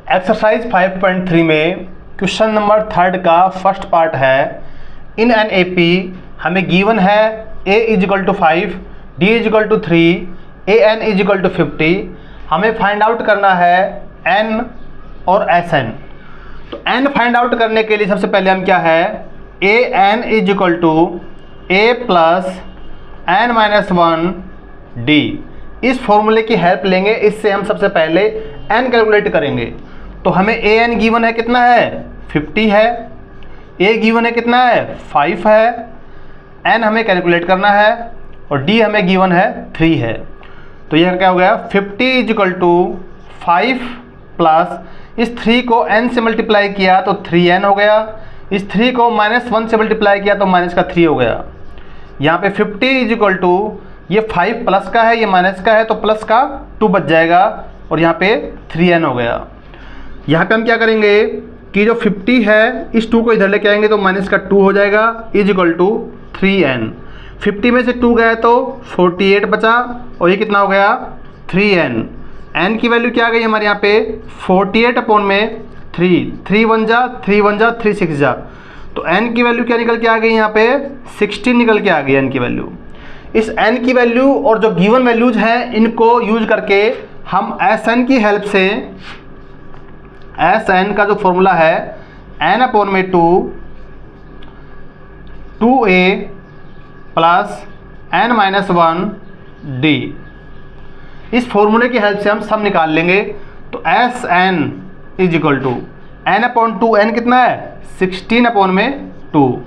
Exercise 5.3 में question number 3 का first part है। इन एन एपी हमें गिवन है a = 5, d = 3, an = 50। हमें फाइंड आउट करना है n और sn। तो n फाइंड आउट करने के लिए सबसे पहले हम क्या है an = a plus n-1 d, इस फॉर्मूले की हेल्प लेंगे। इससे हम सबसे पहले n कैलकुलेट करेंगे। तो हमें an गिवन है कितना है 50 है, a गिवन है कितना है 5 है, n हमें कैलकुलेट करना है और d हमें गिवन है 3 है। तो यह क्या हो गया 50 = 5 प्लस इस 3 को n से मल्टीप्लाई किया तो 3n हो गया, इस 3 को -1 से मल्टीप्लाई किया तो -3 हो गया। यहाँ पे 50 = ये 5 प्लस का है, ये माइनस का है, तो प्लस का 2 बच जाएगा और यहाँ पे 3n हो गया। यहाँ पे हम क्या करेंगे कि जो 50 है इस 2 को इधर लेके आएंगे तो -2 हो जाएगा = 3n। 50 में से 2 गया तो 48 बचा और ये कितना हो गया 3n। n की वैल्यू क्या आ गई हमारे यहाँ पे 48/3, 3 1 जा 3 1 जा 3 6 जा, तो n की वैल्यू क्या निकल के आ गई यहाँ पे 16 निकल के आ गई n की वैल्यू। इस n की वैल्यू और जो गिवन वैल्यूज हैं इनको यूज करके हम Sn की हेल्प से Sn का जो फॉर्मूला है n/2 2a plus n-1 d, इस फॉर्मूले की हेल्प से हम सब निकाल लेंगे। तो Sn = n/2, n कितना है 16/2,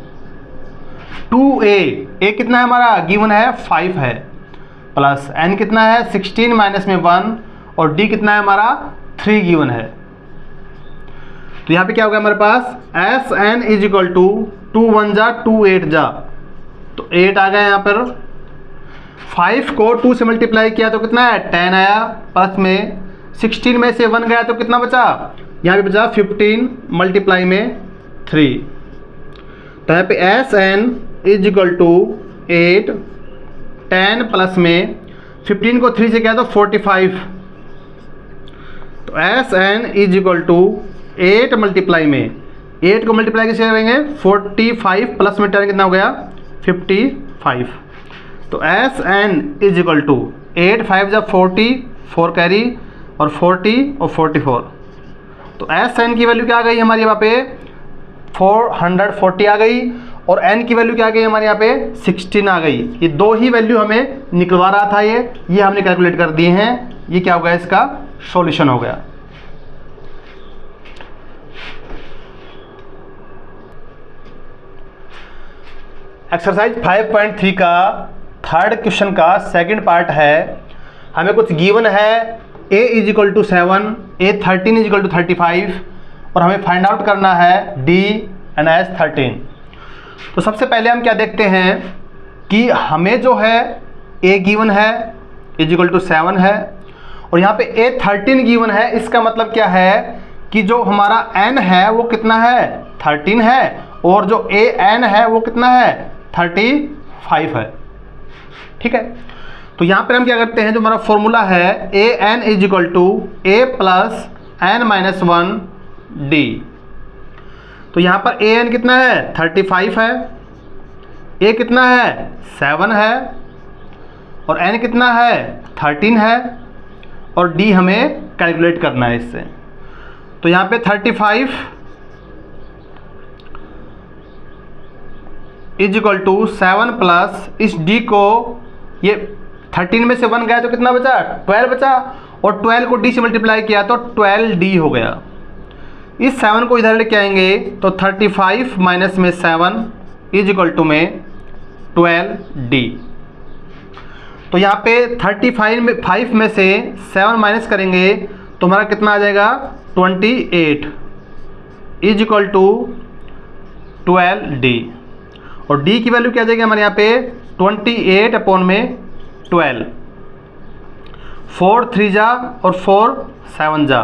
2a कितना है हमारा गिवन है 5 है, प्लस n कितना है 16 माइनस में 1 और d कितना है हमारा 3 गिवन है। तो यहाँ पे क्या हो गया हमारे पास Sn = 2 1 जा 2 8 जा, तो 8 आ गया यहाँ पर। 5 को 2 से मल्टीप्लाई किया तो कितना है 10 आया, प्लस में 16 में से 1 गया तो कितना बचा, यहाँ पे बचा 15 मल्टीप्लाई में 3। तो यहाँ पे Sn = 8, 10 प्लस में 15 को 3 से किया तो 45। तो Sn = 8 मल्टीप्लाई में 8 को मल्टीप्लाई कैसे करेंगे 45 प्लस में 10 कितना हो गया 55। तो Sn = 8 5 जा 40, 4 कैरी और 40 और 44। तो Sn की वैल्यू क्या आ गई हमारी यहाँ पे 440 आ गई और n की वैल्यू क्या आ गई हमारे यहाँ पे 16 आ गई। ये दो ही वैल्यू हमें निकलवा रहा था, ये हमने कैलकुलेट कर दिए हैं। ये क्या हो गया इसका सॉल्यूशन हो गया। एक्सरसाइज 5.3 का थर्ड क्वेश्चन का सेकंड पार्ट है। हमें कुछ गिवन है a = 7, a 13 = 35 और हमें फाइंड आउट करना है d and s 13। तो सबसे पहले हम क्या देखते हैं कि हमें जो है a गिवन है = 7 है और यहाँ पे a 13 गिवन है। इसका मतलब क्या है कि जो हमारा n है वो कितना है 13 है और जो an है वो कितना है 35 है। ठीक है, तो यहाँ पर हम क्या करते हैं, जो हमारा फॉर्मूला है an = a plus n-1 d। तो यहाँ पर an कितना है 35 है, a कितना है 7 है और n कितना है 13 है और d हमें कैलकुलेट करना है इससे। तो यहाँ पे 35 = 7 प्लस इस d को, ये 13 में से 1 गया तो कितना बचा 12 बचा और 12 को d से मल्टीप्लाई किया तो 12d हो गया। इस 7 को इधर लेके आएंगे तो 35 माइनस में 7 = में 12d। तो यहाँ पे 35 में से 7 माइनस करेंगे तो हमारा कितना आ जाएगा 28 = 12d और d की वैल्यू क्या आ जाएगी हमारे यहाँ पे 28/12, 4 3 जा और 4 7 जा,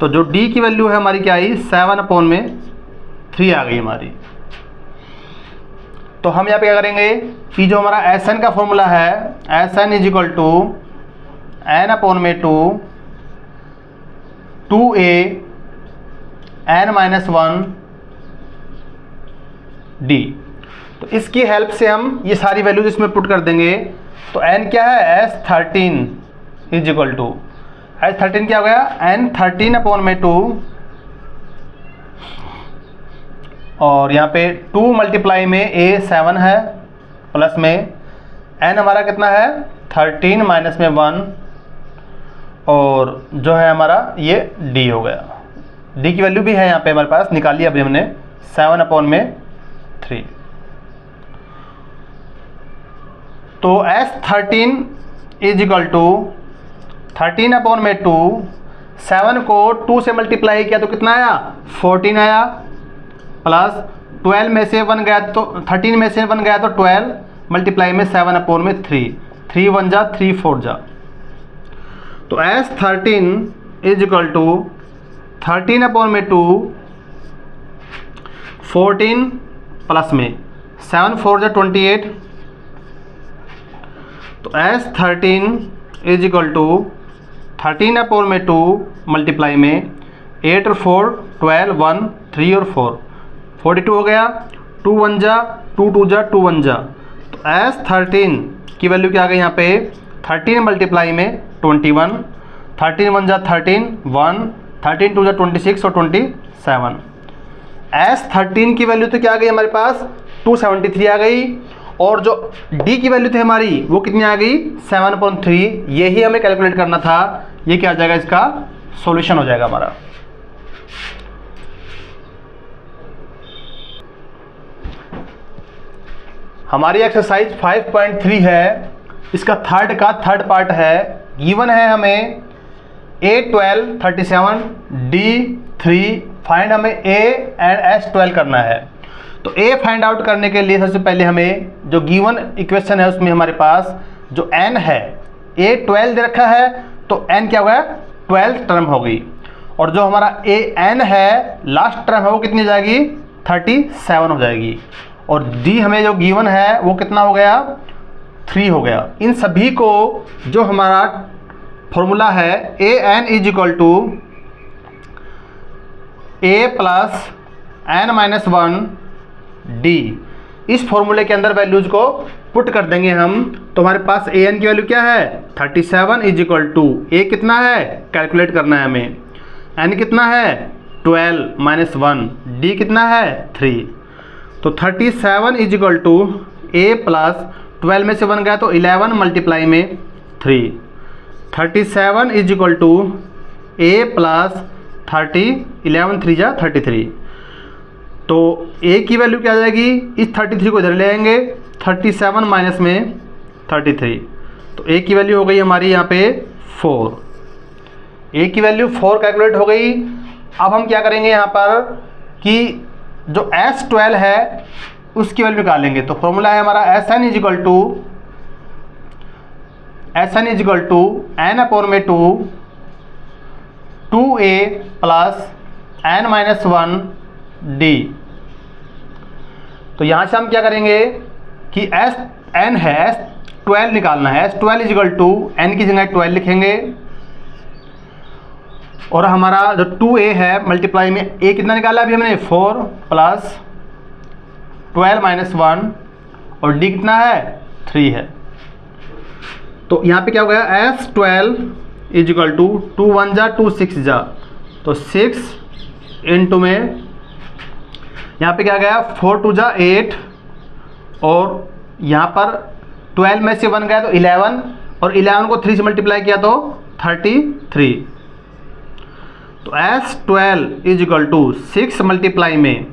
तो जो d की वैल्यू है हमारी क्या आई 7/3 आ गई हमारी। तो हम यहाँ पे क्या करेंगे कि जो हमारा Sn का फॉर्मूला है Sn = n/2 2a n-1 d। तो इसकी हेल्प से हम ये सारी वैल्यूज इसमें पुट कर देंगे। तो n क्या है, S13 is equal to, S13 क्या हो गया, n13/2, और यहाँ पे 2 मल्टीप्लाई में a 7 है, प्लस में n हमारा कितना है 13 माइनस में 1, और जो है हमारा ये d हो गया। d की वैल्यू भी है यहाँ पे हमारे पास, निकाली अभी हमने 7/3। तो S13 इज इक्वल टू 13/2, 7 को 2 से मल्टीप्लाई किया तो कितना आया 14 आया, प्लस 12 में से 1 गया तो 13 में से 1 गया तो 12 मल्टीप्लाई में 7/3, 3 1 जा 3 4 जा। तो S13 is equal to 13/2, 14 plus में 7 4 जा 28। तो S13 is equal to 13/2 multiply में 8 और 4 12, 1 3 और 4 42 हो गया, 2 1 जा 2 2 जा 2 1 जा। तो S13 की वैल्यू क्या आ गई यहाँ पे 13 मल्टीप्लाई में 21, 13 1 जा 13, 1 13 2 जा 26 और 27। S13 की वैल्यू तो क्या आ गई हमारे पास 273 आ गई, और जो D की वैल्यू थी हमारी वो कितनी आ गई 7/3। यही हमें कैलकुलेट करना था। ये क्या आ जाएगा, इसका सॉल्यूशन हो जाएगा हमारा। हमारी एक्सरसाइज 5.3 है, इसका थर्ड पार्ट है। गिवन है हमें A12 37 D3, फाइंड हमें A एंड S12 करना है। तो A फाइंड आउट करने के लिए सबसे पहले हमें जो गिवन इक्वेशन है उसमें हमारे पास जो n है A 12 दे रखा है, तो n क्या हो गया 12 टर्म हो गई, और जो हमारा A n है लास्ट टर्म है वो कितनी जाएगी 37 हो जाएगी, और D हमें जो गिवन है वो कितना हो गया 3 हो गया। इन सभी को जो हमारा फॉर्मूला है an is equal to a plus n-1 d, इस फॉर्मूले के अंदर वैल्यूज को पुट कर देंगे हम। तो हमारे पास an की वैल्यू क्या है 37 इज इक्वल टू a कितना है कैलकुलेट करना है हमें, n कितना है 12 माइनस 1, d कितना है 3। तो 37 is equal to a plus 12 में से 1 गया तो 11 मल्टीप्लाई में 3, 37 is equal to a plus 30, 11 3 जा 33। तो a की वैल्यू क्या आ जाएगी, इस 33 को इधर ले आएंगे, 37 माइनस में 33, तो a की वैल्यू हो गई हमारी यहाँ पे 4। a की वैल्यू 4 कैलकुलेट हो गई। अब हम क्या करेंगे यहाँ पर कि जो S12 है उसकी वैल्यू निकालेंगे। तो फॉर्मूला है हमारा Sn is equal to n/2 2a plus n-1 d। तो यहाँ से हम क्या करेंगे कि n है S12 निकालना है, S12 is equal to n की जगह 12 लिखेंगे, और हमारा जो 2a है मल्टीप्लाई में a कितना निकाला अभी हमने 4 प्लस 12 माइनस 1, और d कितना है 3 है। तो यहाँ पे क्या हो गया S12 इज इक्वल टू 2 1 जा 2 6 जा, तो 6 इंटू में यहाँ पे क्या गया 4 2 जा 8, और यहाँ पर 12 में से 1 गया तो 11, और 11 को 3 से मल्टीप्लाई किया तो 33। तो S12 is equal to 6 multiply में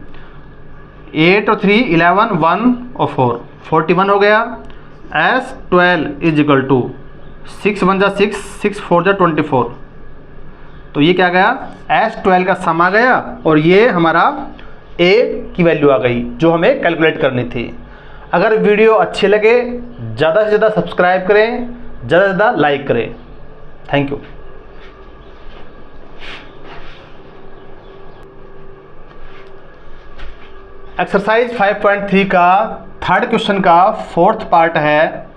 8 और 3 11 1 और 4 41 हो गया। S12 इज इक्वल टू 6 1 जा 6, 6 4 जा 24। तो ये क्या गया S12 का सम आ गया, और ये हमारा A की वैल्यू आ गई जो हमें कैलकुलेट करनी थी। अगर वीडियो अच्छे लगे ज़्यादा से ज़्यादा सब्सक्राइब करें, ज़्यादा से ज़्यादा लाइक करें। Thank you. एक्सरसाइज 5.3 का थर्ड क्वेश्चन का फोर्थ पार्ट है।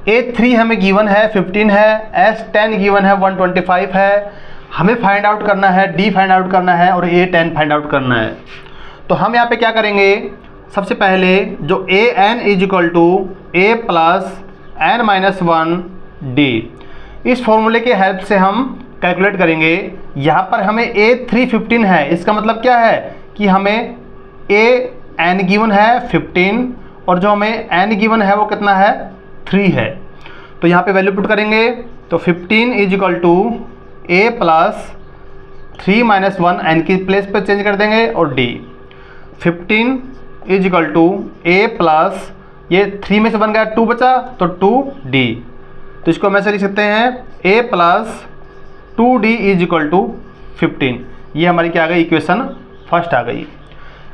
A3 हमें गिवन है 15 है, S10 गिवन है 125 है, हमें फाइंड आउट करना है, डी फाइंड आउट करना है और A10 फाइंड आउट करना है। तो हम यहाँ पे क्या करेंगे, सबसे पहले जो AN is equal to A plus N minus 1 D, इस फॉर्मूले के हेल्प से हम कैलकुलेट करेंगे। यहाँ पर हमें A315 है, इसका मतलब क्या है कि हमें AN गिवन है 15 और जो हमें N गिवन है वो कितना है 3 है। तो यहाँ पे वैल्यू पुट करेंगे तो 15 is equal to A plus 3 minus 1 N की प्लेस पे चेंज कर देंगे और D। 15 is equal to A plus ये 3 में से बन गया 2 बचा तो 2D। तो इसको हम ऐसे लिख सकते हैं A plus 2D is equal to 15। ये हमारी क्या आ गई, इक्वेशन फर्स्ट आ गई।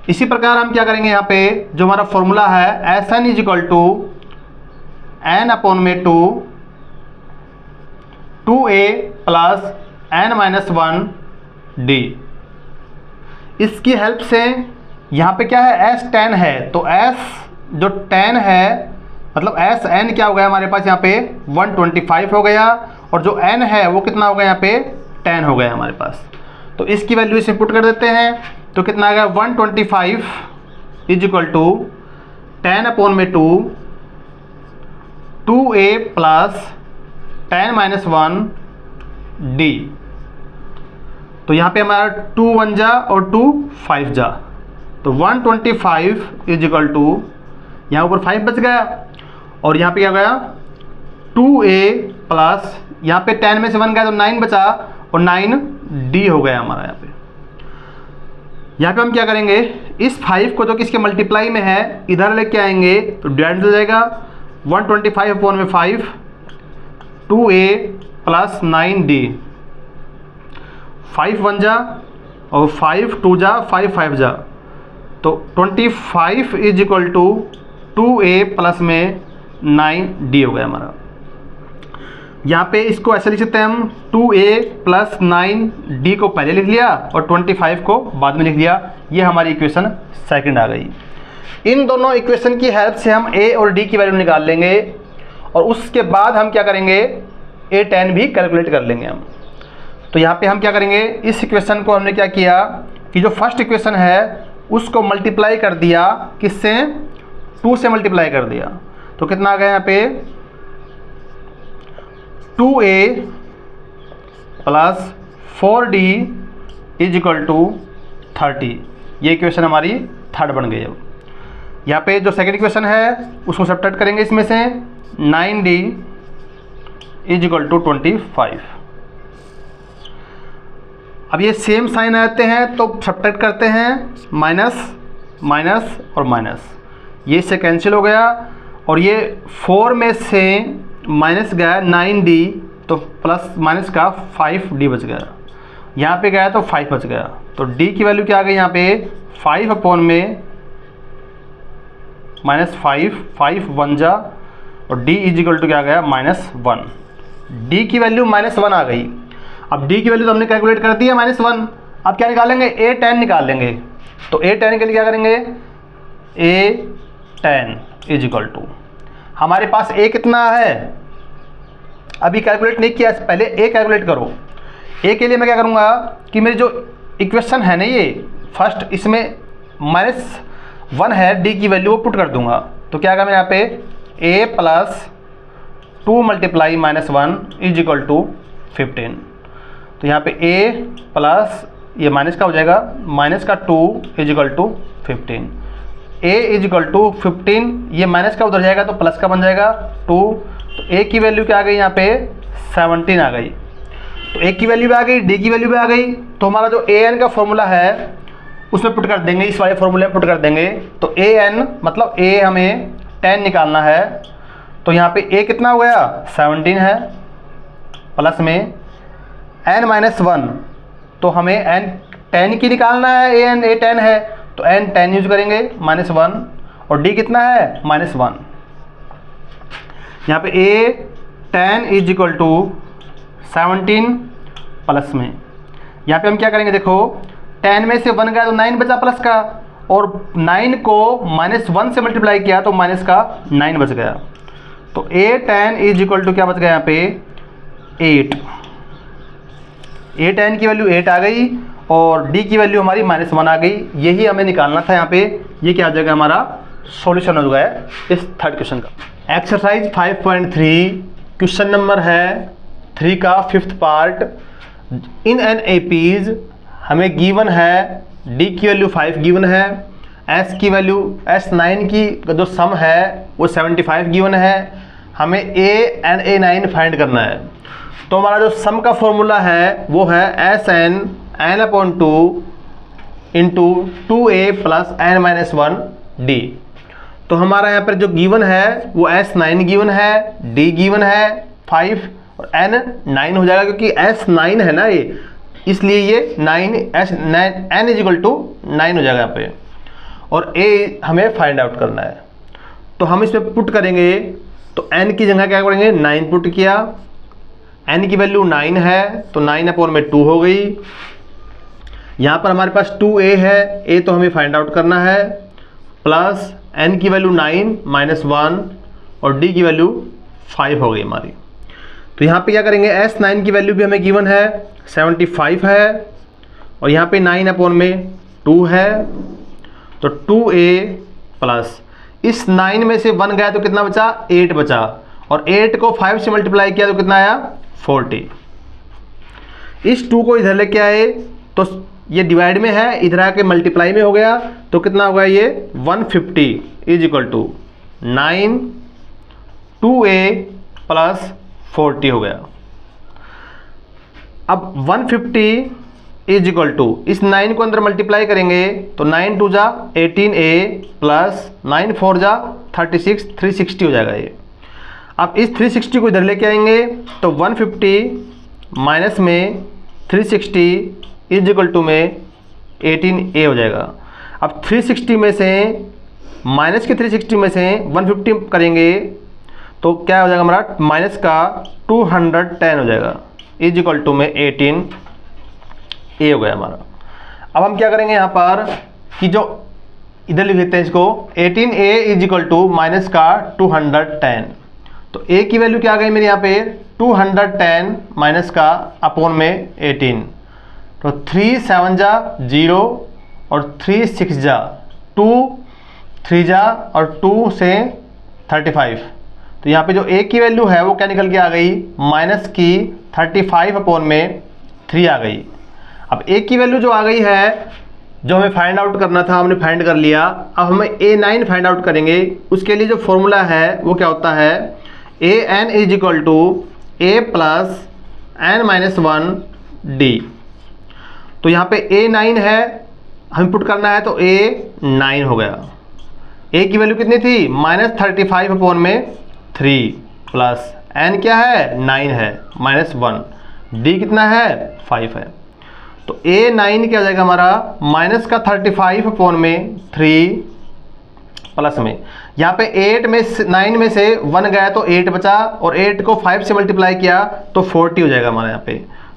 इसी प्रकार हम क्या करेंगे, यहाँ पे जो हमारा फॉर्मूला है SN is equal to N upon में 2A plus N minus 1D। इसकी हेल्प से यहाँ पे क्या है S10 है, तो S जो 10 है मतलब SN क्या हो गया हमारे पास यहाँ पे 125 हो गया और जो N है वो कितना हो गया यहाँ पे 10 हो गया हमारे पास। तो इसकी वैल्यू इसे पुट कर देते हैं तो कितना आ गया 125 इज इक्वल टू 10 अपॉन में 2A प्लस 10 माइनस 1D। तो यहाँ पे हमारा 2 1 जा और 2 5 जा, तो 125 इज इक्वल टू यहाँ ऊपर 5 बच गया और यहाँ पे क्या गया 2A प्लस यहाँ पे 10 में से 1 गया तो 9 बचा और 9D हो गया हमारा। यहाँ पे हम क्या करेंगे, इस 5 को जो किसके मल्टीप्लाई में है इधर लेके आएंगे तो डिवाइड हो जाएगा 125 अपॉन में 5 2A प्लस 9D। 5 1 जा और 5 2 जा 5 5 जा, तो 25 is equal to 2A plus में 9D हो गया हमारा। यहाँ पे इसको ऐसे लिख सकते हैं हम 2A प्लस 9D को पहले लिख लिया और 25 को बाद में लिख लिया। ये हमारी इक्वेशन सेकंड आ गई। इन दोनों इक्वेशन की हेल्प से हम A और D की वैल्यू निकाल लेंगे और उसके बाद हम क्या करेंगे A10 भी कैलकुलेट कर लेंगे हम। तो यहाँ पे हम क्या करेंगे, इस इक्वेशन को हमने क्या किया कि जो फर्स्ट इक्वेशन है उसको मल्टीप्लाई कर दिया, किससे 2 से मल्टीप्लाई कर दिया। तो कितना आ गया यहाँ पे 2A plus 4D is equal to 30। ये इक्वेशन हमारी थर्ड बन गई। अब यहाँ पे जो सेकंड इक्वेशन है उसको सब्ट्रैक्ट करेंगे इसमें से 9D इज इक्वल टू 25। अब ये सेम साइन आते हैं तो सब्ट्रैक्ट करते हैं, माइनस माइनस और माइनस, ये इससे कैंसिल हो गया और ये 4 में से माइनस गया 9D तो प्लस माइनस का 5D बच गया। यहाँ पे गया तो 5 बच गया, तो D की वैल्यू क्या आ गई यहाँ पे 5 अपॉन में माइनस 5 1 जा और D इज इक्वल टू क्या आ गया -1। D की वैल्यू -1 आ गई। अब D की वैल्यू तो हमने कैलकुलेट कर दी है -1। अब क्या निकालेंगे, A10 निकाल लेंगे। तो A10 के लिए क्या करेंगे, A10 इज इक्वल टू हमारे पास A कितना है, अभी कैलकुलेट नहीं किया, पहले A कैलकुलेट करो। A के लिए मैं क्या करूँगा कि मेरी जो इक्वेशन है ना ये फर्स्ट, इसमें -1 है, D की वैल्यू वो पुट कर दूंगा। तो क्या आएगा मेरे यहाँ पे A plus 2 multiply -1 is equal to 15। तो यहाँ पे A प्लस ये माइनस का हो जाएगा माइनस का 2 is equal to 15। A is equal to 15, ये माइनस का उधर जाएगा तो प्लस का बन जाएगा 2। तो A की वैल्यू क्या आ गई यहाँ पे 17 आ गई। तो A की वैल्यू भी आ गई, D की वैल्यू भी आ गई। तो हमारा जो AN का फॉर्मूला है उसमें पुट कर देंगे, इस वाले फॉर्मूले में पुट कर देंगे। तो AN मतलब A हमें 10 निकालना है। तो यहाँ पे A कितना हो गया 17 है, प्लस में n-1, तो हमें n 10 की निकालना है, AN A10 है तो n 10 यूज करेंगे -1 और D कितना है -1। यहाँ पे A10 is equal to 17 plus में, यहाँ पे हम क्या करेंगे, देखो 10 में से 1 गया तो 9 बचा प्लस का, और 9 को -1 से मल्टीप्लाई किया तो माइनस का 9 बच गया। तो A10 इज इक्वल टू क्या बच गया यहाँ पे 8। A10 की वैल्यू 8 आ गई और D की वैल्यू हमारी -1 आ गई। यही हमें निकालना था यहाँ पे। ये क्या आ जाएगा, हमारा सॉल्यूशन हो गया है इस थर्ड क्वेश्चन का। एक्सरसाइज 5.3 क्वेश्चन नंबर है 3 का 5th part. In an APs हमें गिवन है D की वैल्यू 5 गिवन है, S की वैल्यू S9 की जो सम है वो 75 गिवन है। हमें A एंड A9 फाइंड करना है। तो हमारा जो सम का फॉर्मूला है वो है SN n/2 into 2A plus n-1 D। तो हमारा यहाँ पर जो गिवन है वो S9 गिवन है, D गिवन है 5 और N 9 हो जाएगा, क्योंकि S9 है ना ये, इसलिए ये 9 N इजिकल टू 9 हो जाएगा यहाँ पे। और A हमें फाइंड आउट करना है। तो हम इसमें पुट करेंगे, तो N की जगह क्या करेंगे, 9 पुट किया। N की वैल्यू 9 है तो 9/2 हो गई। यहाँ पर हमारे पास 2A है, A तो हमें फाइंड आउट करना है, प्लस N की वैल्यू 9 -1 और D की वैल्यू 5 हो गई हमारी। तो यहाँ पे क्या करेंगे, S9 की वैल्यू भी हमें गिवन है 75 है और यहाँ पे 9/2 है। तो 2A प्लस इस 9 में से 1 गया तो कितना बचा, 8 बचा, और 8 को 5 से मल्टीप्लाई किया तो कितना आया, 40। इस 2 को इधर लेके आए तो ये डिवाइड में है, इधर आके मल्टीप्लाई में हो गया तो कितना होगा, ये 150 is equal to 9 2A plus 40 हो गया। अब 150 इज इक्वल टू इस 9 को अंदर मल्टीप्लाई करेंगे तो 9 2 जा 18A प्लस 9 4 जा 36 360 हो जाएगा ये। अब इस 360 को इधर लेके आएंगे तो 150 माइनस में 360 इज इक्वल टू में 18A हो जाएगा। अब 360 में से माइनस के 360 में से 150 करेंगे तो क्या हो जाएगा हमारा, माइनस का 210 हो जाएगा इज इक्वल टू में 18A हो गया हमारा। अब हम क्या करेंगे यहाँ पर कि जो इधर लिख लेते हैं इसको, 18A is equal to minus का 210। तो A की वैल्यू क्या आ गई मेरे यहाँ पे, 210 माइनस का अपॉन में 18। तो 3 7 जा 0 और 3 6 जा 2 3 जा और 2 से 35। तो यहाँ पे जो A की वैल्यू है वो क्या निकल के आ गई, माइनस की 35 अपॉन में 3 आ गई। अब A की वैल्यू जो आ गई है, जो हमें फाइंड आउट करना था हमने फाइंड कर लिया। अब हमें A9 फाइंड आउट करेंगे। उसके लिए जो फॉर्मूला है वो क्या होता है, AN is equal to A plus n-1 D। तो यहाँ पे A9 है, हमें पुट करना है तो A9 हो गया। A की वैल्यू कितनी थी, -35 अपॉन में 3 प्लस N क्या है, 9 है -1, D कितना है 5 है। तो A9 क्या हो जाएगा हमारा, माइनस का 35 अपॉन में 3 प्लस में, यहाँ पे 8 में 9 में से 1 गया तो 8 बचा और 8 को 5 से मल्टीप्लाई किया तो 40 हो जाएगा हमारे यहाँ पे।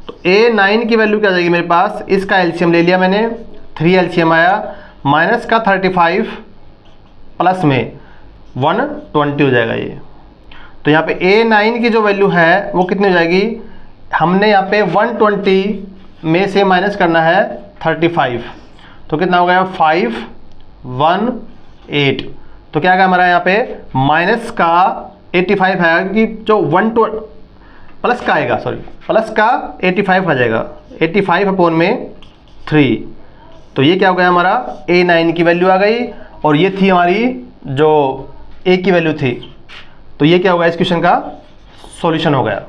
तो A9 की वैल्यू क्या आ जाएगी मेरे पास, इसका एलसीएम ले लिया मैंने, 3 एलसीएम आया, माइनस का 35 प्लस में 120 हो जाएगा ये। तो यहाँ पे A9 की जो वैल्यू है वो कितनी हो जाएगी, हमने यहाँ पे 120 में से माइनस करना है 35, तो कितना हो गया 518। तो क्या आ गया हमारा यहाँ पे, माइनस का 85 है कि जो 120 प्लस का आएगा, सॉरी प्लस का 85 आ जाएगा, 85 अपॉन में 3। तो ये क्या हो गया हमारा, A9 की वैल्यू आ गई और ये थी हमारी जो A की वैल्यू थी। तो ये क्या होगा, इस क्वेश्चन का सॉल्यूशन हो गया।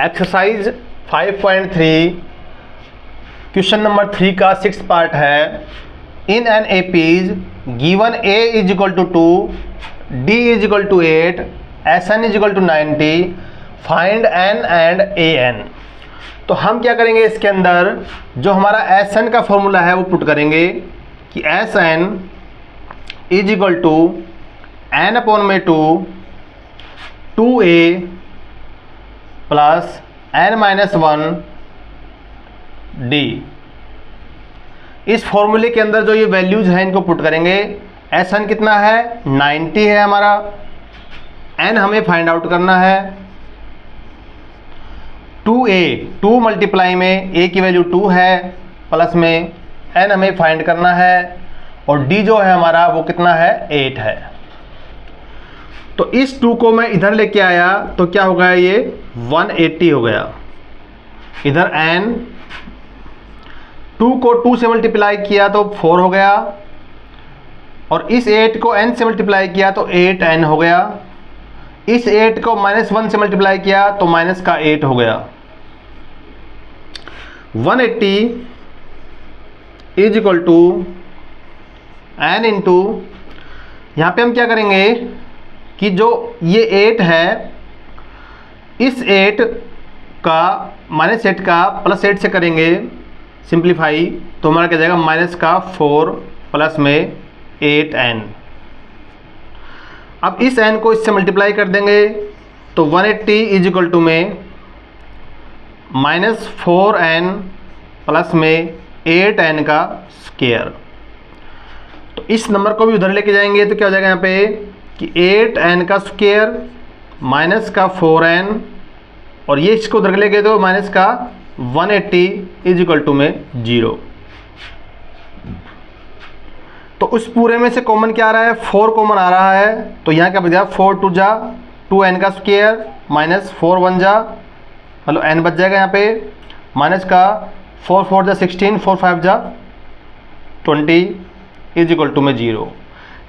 एक्सरसाइज 5.3 क्वेश्चन नंबर 3 का 6th पार्ट है। In an APs given A is equal to 2, D is equal to 8, SN is equal to 90, find N and AN। तो हम क्या करेंगे, इसके अंदर जो हमारा SN का फॉर्मूला है वो पुट करेंगे कि SN is equal to n upon में 2A प्लस n-1 D। इस फॉर्मूले के अंदर जो ये वैल्यूज हैं इनको पुट करेंगे एस एन कितना है 90 है हमारा, एन हमें फाइंड आउट करना है 2a, 2 मल्टीप्लाई में a की वैल्यू 2 है, प्लस में n हमें फाइंड करना है, और d जो है हमारा वो कितना है 8 है। तो इस 2 को मैं इधर लेके आया तो क्या हो गया, ये 180 हो गया। इधर n 2 को 2 से मल्टीप्लाई किया तो 4 हो गया, और इस 8 को n से मल्टीप्लाई किया तो 8n हो गया। इस 8 को -1 से मल्टीप्लाई किया तो माइनस का 8 हो गया। 180 is equal to n into, यहाँ पे हम क्या करेंगे कि जो ये 8 है, इस 8 का -8 का +8 से करेंगे सिंप्लीफाई, तो हमारा क्या जाएगा माइनस का 4 प्लस में 8n। अब इस n को इससे मल्टीप्लाई कर देंगे तो 180 इज इक्वल टू में -4n प्लस में 8n का स्क्वायर। तो इस नंबर को भी उधर लेके जाएंगे तो क्या हो जाएगा यहाँ पे कि 8n का स्क्वायर माइनस का 4n, और ये इसको उधर ले गए तो माइनस का 180 इज इक्वल टू में 0। तो उस पूरे में से कॉमन क्या आ रहा है, 4 कॉमन आ रहा है, तो यहाँ क्या बच गया 4 2 जा 2n का स्क्वायर माइनस 4 1 जा, मतलब n बच जाएगा यहाँ पे, माइनस का 4 4 जा 16, 4 5 जा 20 इज इक्वल टू में 0।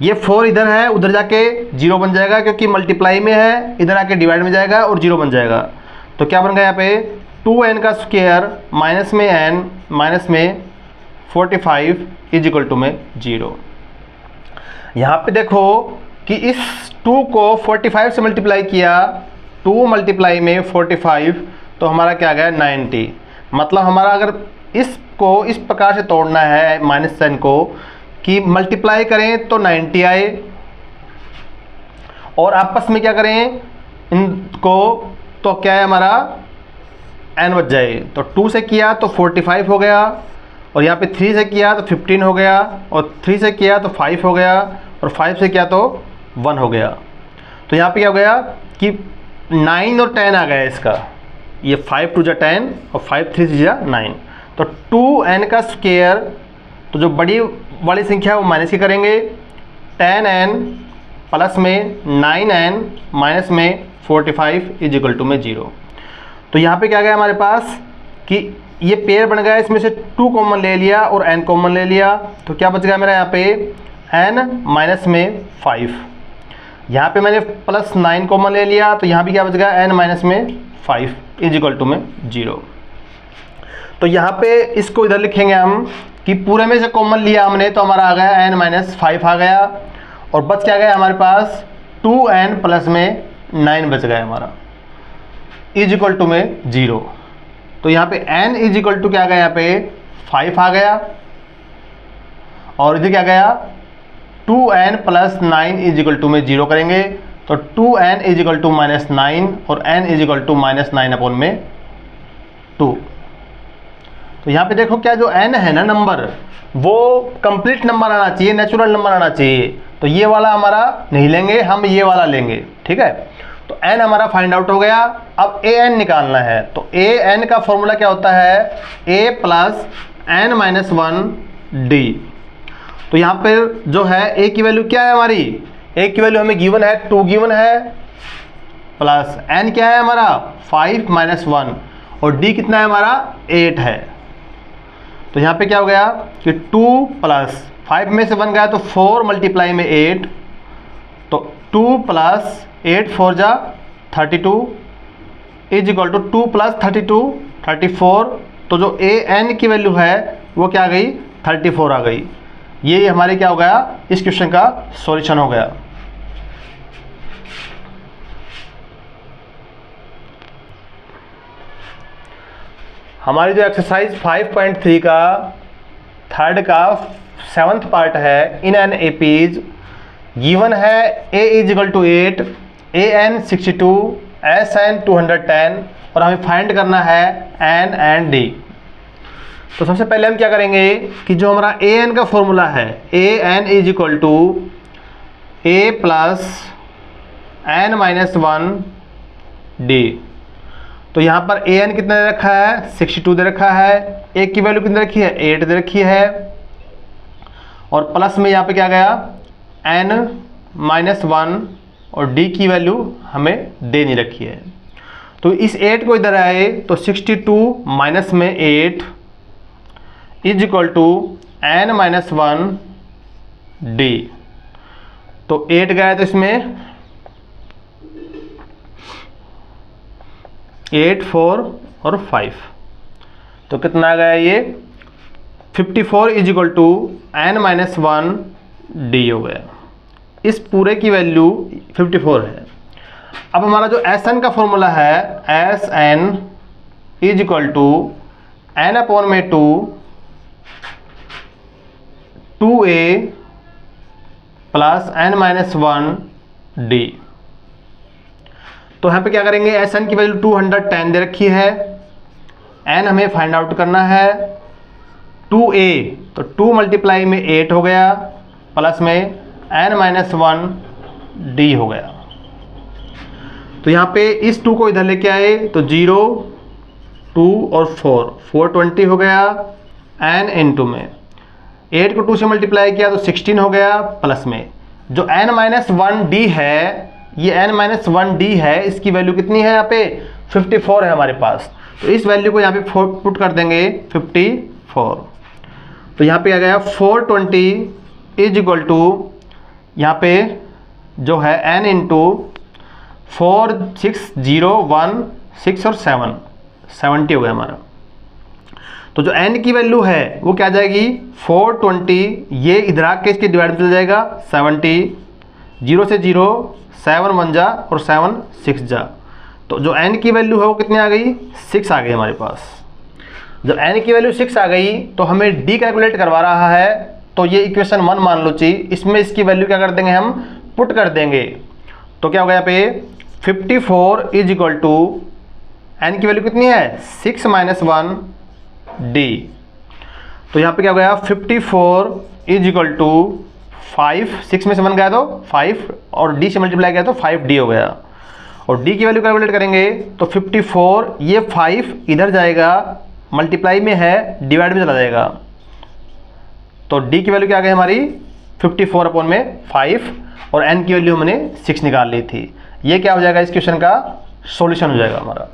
ये 4 इधर है, उधर जाके 0 बन जाएगा क्योंकि मल्टीप्लाई में है, इधर आके डिवाइड में जाएगा और 0 बन जाएगा। तो क्या बन गया यहाँ पे 2n का स्क्वायर माइनस में n माइनस में 45 इज इक्वल टू में 0। यहाँ पे देखो कि इस 2 को 45 से मल्टीप्लाई किया, 2 मल्टीप्लाई में 45 तो हमारा क्या आ गया 90। मतलब हमारा अगर इसको इस प्रकार से तोड़ना है माइनस साइन को कि मल्टीप्लाई करें तो 90 आए, और आपस में क्या करें इनको तो क्या है हमारा n बच जाए। तो 2 से किया तो 45 हो गया, और यहाँ पे 3 से किया तो 15 हो गया, और 3 से किया तो 5 हो गया, और 5 से किया तो 1 हो गया। तो यहाँ पे क्या हो गया कि 9 और 10 आ गया इसका, ये 5 2 जा 10 और 5 3 जा 9। तो 2n का स्क्वायर, तो जो बड़ी वाली संख्या है वो माइनस की करेंगे, 10n प्लस में 9n माइनस में 45 इज इक्वल टू में 0। तो यहाँ पे क्या गया हमारे पास कि ये पेयर बन गया, इसमें से 2 कॉमन ले लिया और n कॉमन ले लिया, तो क्या बच गया मेरा यहाँ पे n माइनस में 5। यहाँ पे मैंने प्लस 9 कॉमन ले लिया, तो यहाँ भी क्या बच गया n माइनस में 5 इज इक्वल टू में 0। तो यहाँ पे इसको इधर लिखेंगे हम कि पूरे में से कॉमन लिया हमने तो हमारा आ गया n माइनस 5 आ गया, और बच क्या गया हमारे पास 2n प्लस में 9 बच गया हमारा इज इक्वल टू में 0। तो यहाँ पे n इज इक्वल टू क्या गया, यहाँ पे 5 आ गया, और इधर क्या गया 2n plus 9 is equal to में 0 करेंगे, तो 2n is equal to minus 9 और n is equal to minus 9 upon में 2। तो यहाँ पे देखो क्या जो n है ना नंबर, वो कंप्लीट नंबर आना चाहिए, नेचुरल नंबर आना चाहिए। तो ये वाला हमारा नहीं लेंगे, हम ये वाला लेंगे, ठीक है। तो n हमारा फाइंड आउट हो गया। अब an निकालना है, तो an का फॉर्मूला क्या होता है a plus n minus 1 d। तो यहाँ पर जो है a की वैल्यू क्या है हमारी, a की वैल्यू हमें गिवन है 2 गिवन है, प्लस n क्या है हमारा 5 माइनस 1, और d कितना है हमारा 8 है। तो यहाँ पे क्या हो गया कि 2 प्लस 5 में से 1 गया तो 4 मल्टीप्लाई में 8, तो 2 प्लस 8 4 जा 32 इज इक्वल टू 2 प्लस 32 34। तो जो an की वैल्यू है वो क्या आ गई 34 आ गई। ये हमारे क्या हो गया, इस क्वेश्चन का सॉल्यूशन हो गया। हमारी जो एक्सरसाइज 5.3 का थर्ड का 7th पार्ट है, इन एन एपीज गिवन है a is equal to 8, an 62, sn 210, और हमें फाइंड करना है n एंड d। तो सबसे पहले हम क्या करेंगे कि जो हमारा ए एन का फॉर्मूला है, a n is equal to a plus n minus 1 D. तो यहाँ पर ए एन कितना दे रखा है, 62 दे रखा है, ए की वैल्यू कितनी रखी है, 8 दे रखी है, और प्लस में यहाँ पे क्या गया, एन माइनस 1, और डी की वैल्यू हमें दे नहीं रखी है। तो इस 8 को इधर आए तो 62 माइनस में 8 is equal to N minus 1 D. तो 8 गया तो इसमें 8, 4 और 5, तो कितना आ गया ये 54 is equal to N minus 1 D हो गया। इस पूरे की वैल्यू 54 है। अब हमारा जो एस एन का फॉर्मूला है, S N is equal to N upon में 2a plus n minus 1 D. तो यहाँ पे क्या करेंगे, एस एन की वैल्यू 210 दे रखी है, एन हमें फाइंड आउट करना है 2a, तो 2 मल्टीप्लाई में 8 हो गया, प्लस में एन माइनस 1 डी हो गया। तो यहाँ पे इस 2 को इधर लेके आए तो 0, 2 और 420 हो गया, एन इंटू में 8 को 2 से मल्टीप्लाई किया तो 16 हो गया, प्लस में जो n माइनस 1 डी है, ये n माइनस 1 डी है, इसकी वैल्यू कितनी है यहाँ पे 54 है हमारे पास। तो इस वैल्यू को यहाँ पे पुट कर देंगे 54। तो यहाँ पे आ गया 420 इज इक्वल टू यहाँ पे जो है n इंटू 4, 6, 0, 1, 6 और 7, 70 हो गया हमारा। तो जो n की वैल्यू है वो क्या आ जाएगी 420, ये इधर आके इसके डिवाइड में चल जाएगा 70, 0 से 0, 7 1 जा और 7 6 जा। तो जो n की वैल्यू है वो कितनी आ गई, 6 आ गई हमारे पास। जब n की वैल्यू 6 आ गई तो हमें d कैलकुलेट करवा रहा है, तो ये इक्वेशन 1 मान लो चाहिए, इसमें इसकी वैल्यू क्या कर देंगे, हम पुट कर देंगे। तो क्या होगा यहाँ पे 54 इज इक्वल टू n की वैल्यू कितनी है 6 माइनस 1 डी। तो यहाँ पे क्या हो गया 54 इज इक्वल टू 5, 6 में से 1 गया तो 5 और d से मल्टीप्लाई किया तो 5d हो गया। और d की वैल्यू कैलकुलेट करेंगे तो 54, ये 5 इधर जाएगा, मल्टीप्लाई में है, डिवाइड में चला जाएगा। तो d की वैल्यू क्या आ गई हमारी 54 अपॉन में 5, और n की वैल्यू हमने 6 निकाल ली थी। ये क्या हो जाएगा, इस क्वेश्चन का सॉल्यूशन हो जाएगा हमारा।